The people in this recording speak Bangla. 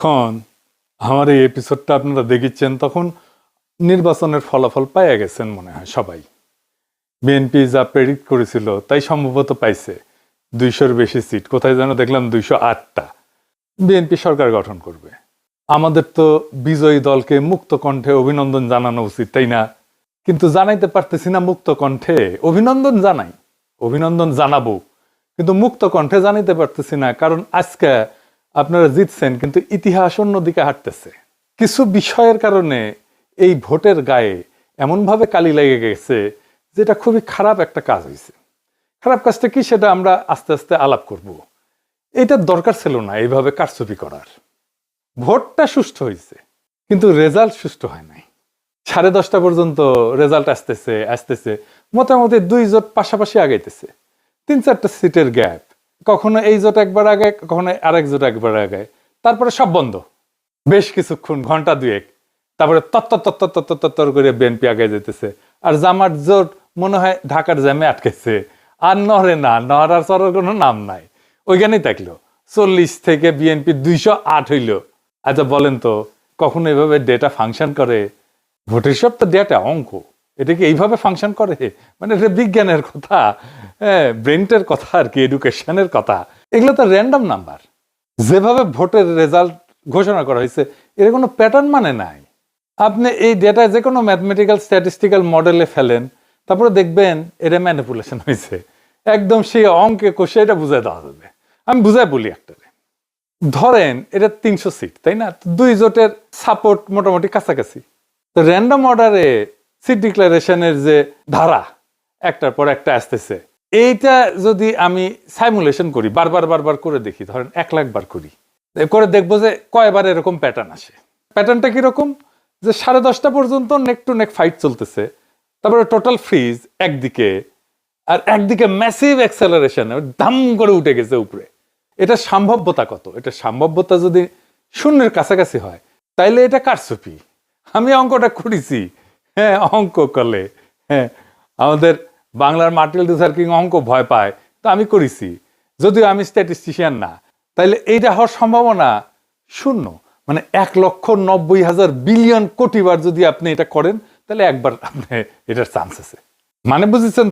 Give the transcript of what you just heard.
যখন আমার এই এপিসোডটা আপনারা দেখেছেন তখন নির্বাচনের ফলাফল পাইয়া গেছেন মনে হয় সবাই। বিএনপি যা প্রেডিক্ট করেছিল তাই সম্ভবত পাইছে 200-র বেশি সিট, কোথায় যেন দেখলাম 208টা। বিএনপি সরকার গঠন করবে। আমাদের তো বিজয়ী দলকে মুক্ত কণ্ঠে অভিনন্দন জানানো উচিত, তাই না? কিন্তু জানাইতে পারতেছি না মুক্ত কণ্ঠে। অভিনন্দন জানাই, অভিনন্দন জানাবো, কিন্তু মুক্ত কণ্ঠে জানাইতে পারতেছি না, কারণ আজকে আপনারা জিতছেন কিন্তু ইতিহাস অন্যদিকে হাঁটতেছে। কিছু বিষয়ের কারণে এই ভোটের গায়ে এমনভাবে কালি লেগে গেছে যেটা খুবই খারাপ একটা কাজ হয়েছে। খারাপ কাজটা কি সেটা আমরা আস্তে আস্তে আলাপ করব। এটার দরকার ছিল না এইভাবে কারচুপি করার। ভোটটা সুষ্ঠু হয়েছে কিন্তু রেজাল্ট সুষ্ঠু হয় নাই। 10:30 পর্যন্ত রেজাল্ট আসতেছে মোটামুটি 2 জোট পাশাপাশি আগাইতেছে, 3-4টা সিটের গ্যাপ, কখনো এই জোট একবার আগে, কখনো আরেক জোট একবার আগে, তারপরে সব বন্ধ বেশ কিছুক্ষণ, ঘন্টা 2-1, তারপরে তত্তর করে বিএনপি আগে যেতেছে। আর জামাত জোট মনে হয় ঢাকার জ্যামে আটকেছে, আর নড়ে না, নড়ার চড়ার কোনো নাম নাই, ওইখানেই থাকলো। 40 থেকে বিএনপি 208 হইল। আচ্ছা বলেন তো, কখনো এভাবে ডেটা ফাংশন করে? ভোটের সব তো ডেটা অঙ্ক, এটা কি এইভাবে ফাংশন করে? মানে এটা বিজ্ঞানের কথা, হ্যাঁ, ব্রেনটের কথা আর কি, এডুকেশনের কথা। এগুলো তো র্যান্ডম নাম্বার। যেভাবে ভোটের রেজাল্ট ঘোষণা করা হয়েছে এর কোনো প্যাটার্ন মানে নাই। আপনি এই ডেটা যে কোনো ম্যাথমেটিক্যাল স্ট্যাটিস্টিক্যাল মডেলে ফেলেন, তারপরে দেখবেন এটা ম্যানিপুলেশন হয়েছে। একদম সেই অঙ্কে কষে এটা বুঝাই দেওয়া যাবে। আমি বুঝাই বলি একটারে, ধরেন এটা 300 সিট, তাই না? 2 জোটের সাপোর্ট মোটামুটি কাছাকাছি। তো র্যান্ডম অর্ডারে সিট ডিক্লারেশনের যে ধারা একটার পর একটা আসতেছে, এইটা যদি আমি সাইমুলেশন করি, বারবার করে দেখি, ধরেন 1 লাখ বার করি, করে দেখবো যে কয়বার এরকম প্যাটার্ন আসে। প্যাটার্নটা কিরকম? যে 10:30 পর্যন্ত নেক টু নেক ফাইট চলতেছে, তারপরে টোটাল ফ্রিজ একদিকে, আর একদিকে ম্যাসিভ অ্যাক্সেলারেশন, দাম করে উঠে গেছে উপরে। এটা সম্ভাব্যতা কত? এটা সম্ভাব্যতা যদি 0-এর কাছাকাছি হয় তাইলে এটা কারচুপি। আমি অঙ্কটা করেছি, হ্যাঁ, অঙ্ক করলে, হ্যাঁ, আমাদের বাংলার মার্টিন লুথার কিং অঙ্ক ভয় পায়, তো আমি করেছি, যদিও আমি স্ট্যাটিস্টিশিয়ান না। তাইলে এইটা হওয়ার সম্ভাবনা 0। মানে 1,90,000 বিলিয়ন কোটি বার যদি আপনি এটা করেন তাহলে একবার আপনি এটার চান্স আছে। মানে বুঝেছেন?